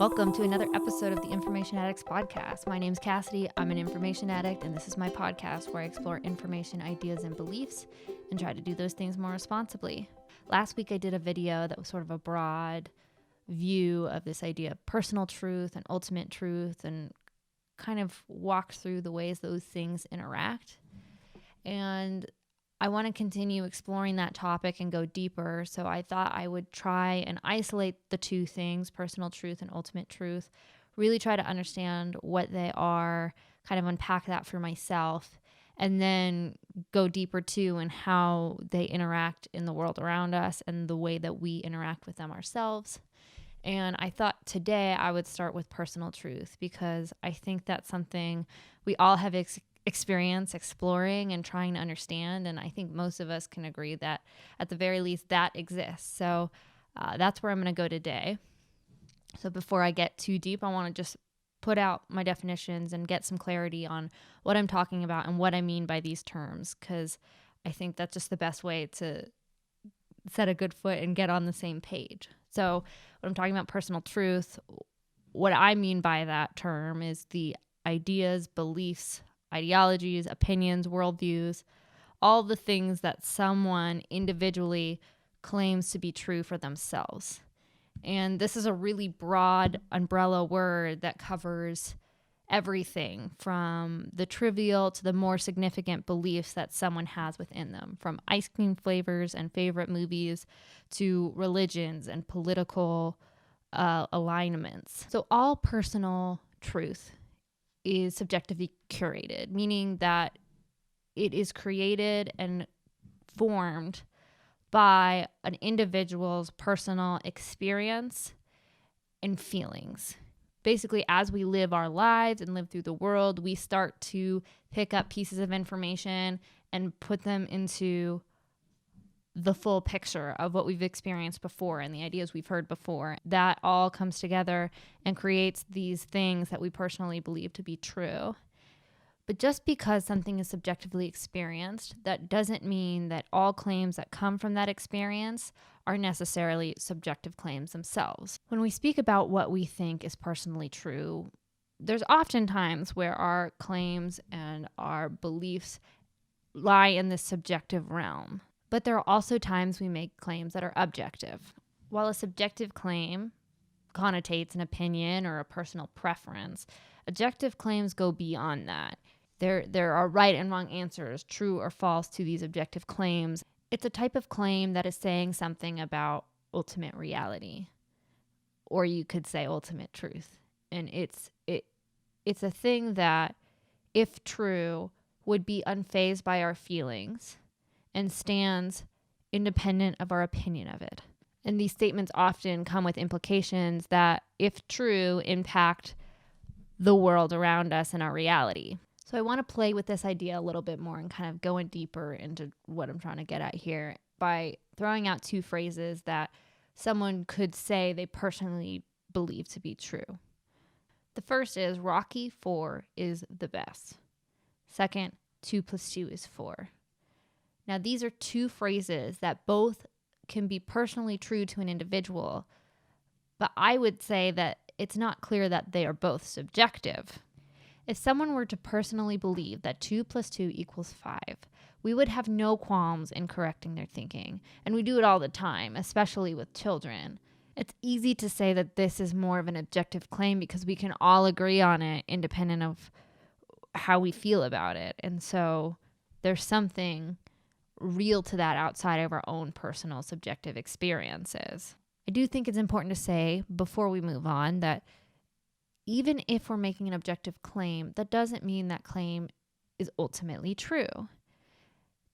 Welcome to another episode of the Information Addicts podcast. My name's Cassidy. I'm an information addict, and this is my podcast where I explore information, ideas, and beliefs and try to do those things more responsibly. Last week, I did a video that was sort of a broad view of this idea of personal truth and ultimate truth and kind of walked through the ways those things interact. And I want to continue exploring that topic and go deeper. So I thought I would try and isolate the two things, personal truth and ultimate truth, really try to understand what they are, kind of unpack that for myself, and then go deeper too in how they interact in the world around us and the way that we interact with them ourselves. And I thought today I would start with personal truth because I think that's something we all have experience exploring and trying to understand. And I think most of us can agree that at the very least that exists. So that's where I'm going to go today. So before I get too deep, I want to just put out my definitions and get some clarity on what I'm talking about and what I mean by these terms, because I think that's just the best way to set a good foot and get on the same page. So when I'm talking about personal truth, what I mean by that term is the ideas, beliefs, ideologies, opinions, worldviews, all the things that someone individually claims to be true for themselves. And this is a really broad umbrella word that covers everything from the trivial to the more significant beliefs that someone has within them, from ice cream flavors and favorite movies to religions and political alignments. So all personal truth is subjectively curated, meaning that it is created and formed by an individual's personal experience and feelings. Basically, as we live our lives and live through the world, we start to pick up pieces of information and put them into the full picture of what we've experienced before and the ideas we've heard before. That all comes together and creates these things that we personally believe to be true. But just because something is subjectively experienced, that doesn't mean that all claims that come from that experience are necessarily subjective claims themselves. When we speak about what we think is personally true, there's often times where our claims and our beliefs lie in this subjective realm. But there are also times we make claims that are objective. While a subjective claim connotates an opinion or a personal preference, objective claims go beyond that. There are right and wrong answers, true or false, to these objective claims. It's a type of claim that is saying something about ultimate reality, or you could say ultimate truth. And it's a thing that, if true, would be unfazed by our feelings and stands independent of our opinion of it. And these statements often come with implications that, if true, impact the world around us and our reality. So I want to play with this idea a little bit more and kind of going deeper into what I'm trying to get at here by throwing out two phrases that someone could say they personally believe to be true. The first is, Rocky 4 is the best. Second, 2 + 2 is 4. Now, these are two phrases that both can be personally true to an individual, but I would say that it's not clear that they are both subjective. If someone were to personally believe that 2 + 2 = 5, we would have no qualms in correcting their thinking, and we do it all the time, especially with children. It's easy to say that this is more of an objective claim because we can all agree on it independent of how we feel about it. And so there's something real to that outside of our own personal subjective experiences. I do think it's important to say before we move on that even if we're making an objective claim, that doesn't mean that claim is ultimately true.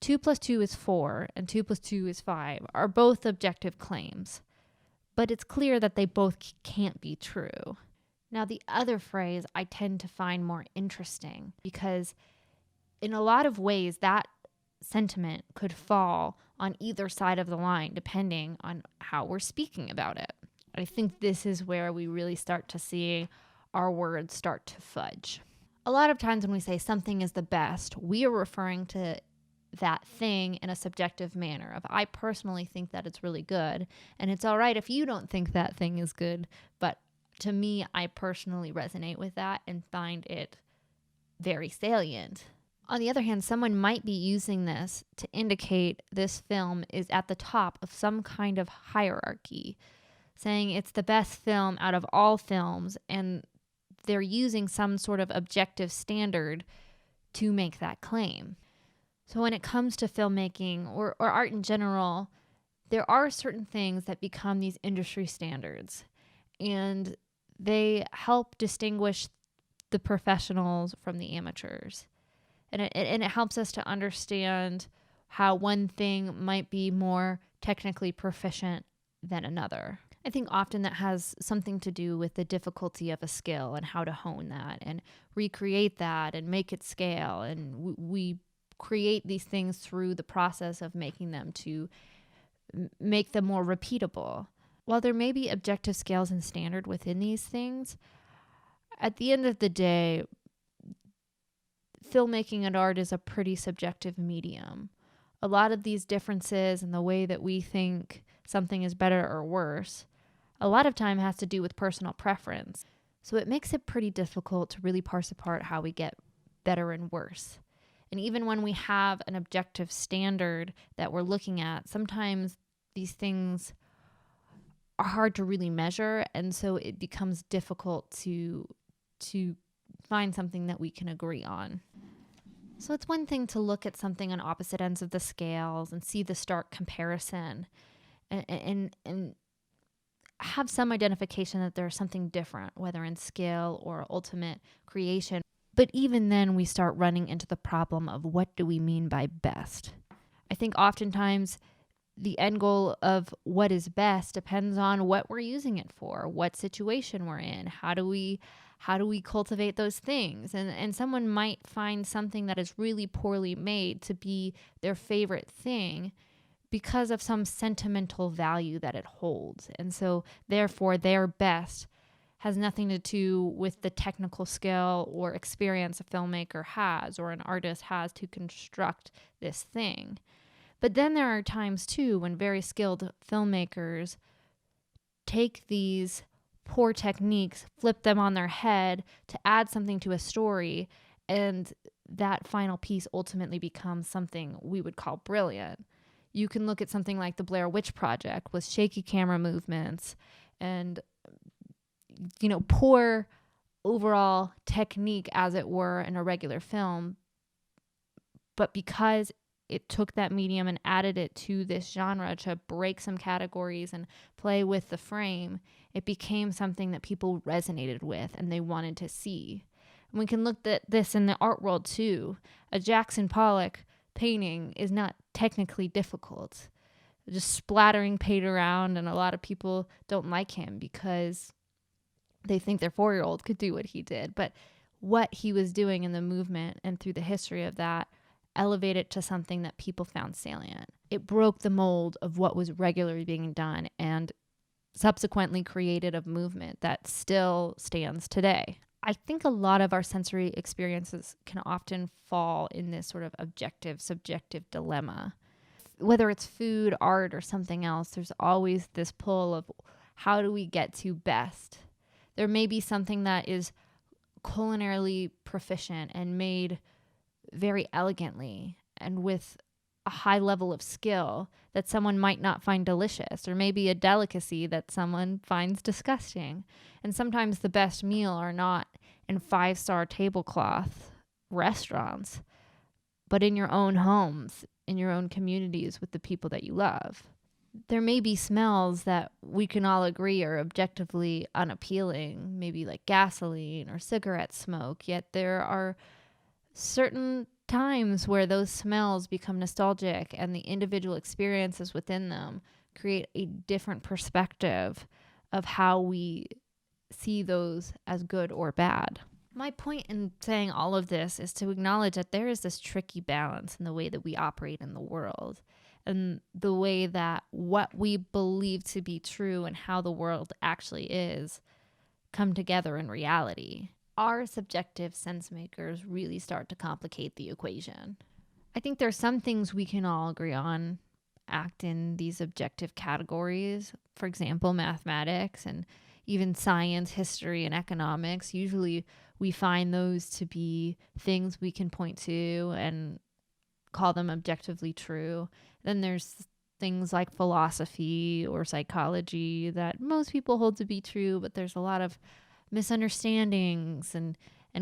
2 + 2 is 4 and 2 + 2 is 5 are both objective claims, but it's clear that they both can't be true. Now, the other phrase I tend to find more interesting because in a lot of ways that sentiment could fall on either side of the line depending on how we're speaking about it. I think this is where we really start to see our words start to fudge. A lot of times when we say something is the best, we are referring to that thing in a subjective manner. If I personally think that it's really good, and it's all right if you don't think that thing is good, but to me, I personally resonate with that and find it very salient. On the other hand, someone might be using this to indicate this film is at the top of some kind of hierarchy, saying it's the best film out of all films, and they're using some sort of objective standard to make that claim. So when it comes to filmmaking or art in general, there are certain things that become these industry standards, and they help distinguish the professionals from the amateurs. And it helps us to understand how one thing might be more technically proficient than another. I think often that has something to do with the difficulty of a skill and how to hone that and recreate that and make it scale. And we create these things through the process of making them to make them more repeatable. While there may be objective scales and standard within these things, at the end of the day, filmmaking and art is a pretty subjective medium. A lot of these differences and the way that we think something is better or worse, a lot of time has to do with personal preference. So it makes it pretty difficult to really parse apart how we get better and worse. And even when we have an objective standard that we're looking at, sometimes these things are hard to really measure, and so it becomes difficult to find something that we can agree on. So it's one thing to look at something on opposite ends of the scales and see the stark comparison and have some identification that there's something different, whether in skill or ultimate creation. But even then, we start running into the problem of what do we mean by best? I think oftentimes the end goal of what is best depends on what we're using it for, what situation we're in, how do we cultivate those things? And someone might find something that is really poorly made to be their favorite thing because of some sentimental value that it holds. And so therefore their best has nothing to do with the technical skill or experience a filmmaker has or an artist has to construct this thing. But then there are times too when very skilled filmmakers take these poor techniques, flip them on their head to add something to a story, and that final piece ultimately becomes something we would call brilliant. You can look at something like the Blair Witch Project with shaky camera movements and, poor overall technique, as it were, in a regular film. But because it took that medium and added it to this genre to break some categories and play with the frame, it became something that people resonated with and they wanted to see. And we can look at this in the art world too. A Jackson Pollock painting is not technically difficult. Just splattering paint around, and a lot of people don't like him because they think their 4-year-old could do what he did. But what he was doing in the movement and through the history of that elevated it to something that people found salient. It broke the mold of what was regularly being done and subsequently created a movement that still stands today. I think a lot of our sensory experiences can often fall in this sort of objective, subjective dilemma. Whether it's food, art, or something else, there's always this pull of how do we get to best? There may be something that is culinarily proficient and made very elegantly and with a high level of skill that someone might not find delicious, or maybe a delicacy that someone finds disgusting. And sometimes the best meal are not in 5-star tablecloth restaurants, but in your own homes, in your own communities with the people that you love. There may be smells that we can all agree are objectively unappealing, maybe like gasoline or cigarette smoke, yet there are certain times where those smells become nostalgic and the individual experiences within them create a different perspective of how we see those as good or bad. My point in saying all of this is to acknowledge that there is this tricky balance in the way that we operate in the world and the way that what we believe to be true and how the world actually is come together in reality. Our subjective sense makers really start to complicate the equation. I think there's some things we can all agree on act in these objective categories. For example, mathematics and, even science, history, and economics. Usually we find those to be things we can point to and call them objectively true. Then there's things like philosophy or psychology that most people hold to be true, but there's a lot of misunderstandings and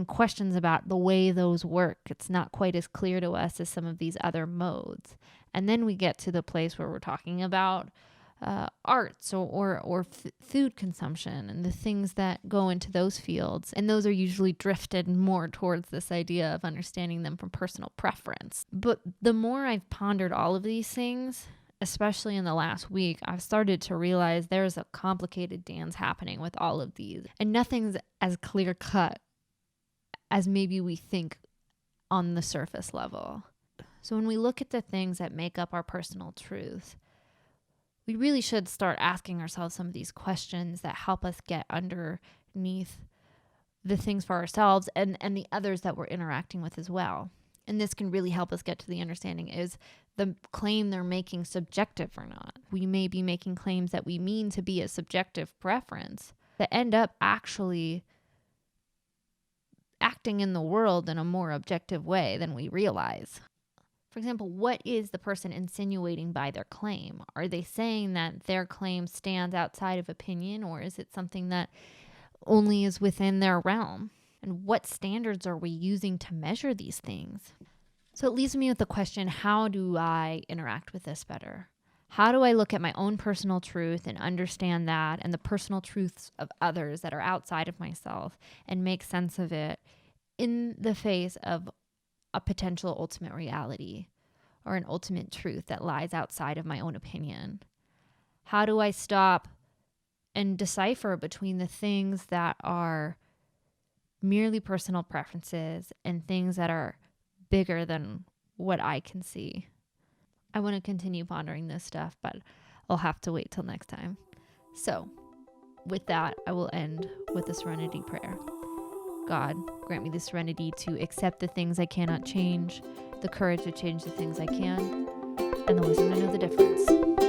questions about the way those work. It's not quite as clear to us as some of these other modes. And then we get to the place where we're talking about arts or food consumption and the things that go into those fields. And those are usually drifted more towards this idea of understanding them from personal preference. But the more I've pondered all of these things, especially in the last week, I've started to realize there's a complicated dance happening with all of these. And nothing's as clear cut as maybe we think on the surface level. So when we look at the things that make up our personal truth, we really should start asking ourselves some of these questions that help us get underneath the things for ourselves and the others that we're interacting with as well. And this can really help us get to the understanding, is the claim they're making subjective or not? We may be making claims that we mean to be a subjective preference that end up actually acting in the world in a more objective way than we realize. For example, what is the person insinuating by their claim? Are they saying that their claim stands outside of opinion, or is it something that only is within their realm? And what standards are we using to measure these things? So it leaves me with the question, how do I interact with this better? How do I look at my own personal truth and understand that and the personal truths of others that are outside of myself and make sense of it in the face of a potential ultimate reality or an ultimate truth that lies outside of my own opinion? How do I stop and decipher between the things that are merely personal preferences and things that are bigger than what I can see? I want to continue pondering this stuff, but I'll have to wait till next time. So with that, I will end with a serenity prayer. God, grant me the serenity to accept the things I cannot change, the courage to change the things I can, and the wisdom to know the difference.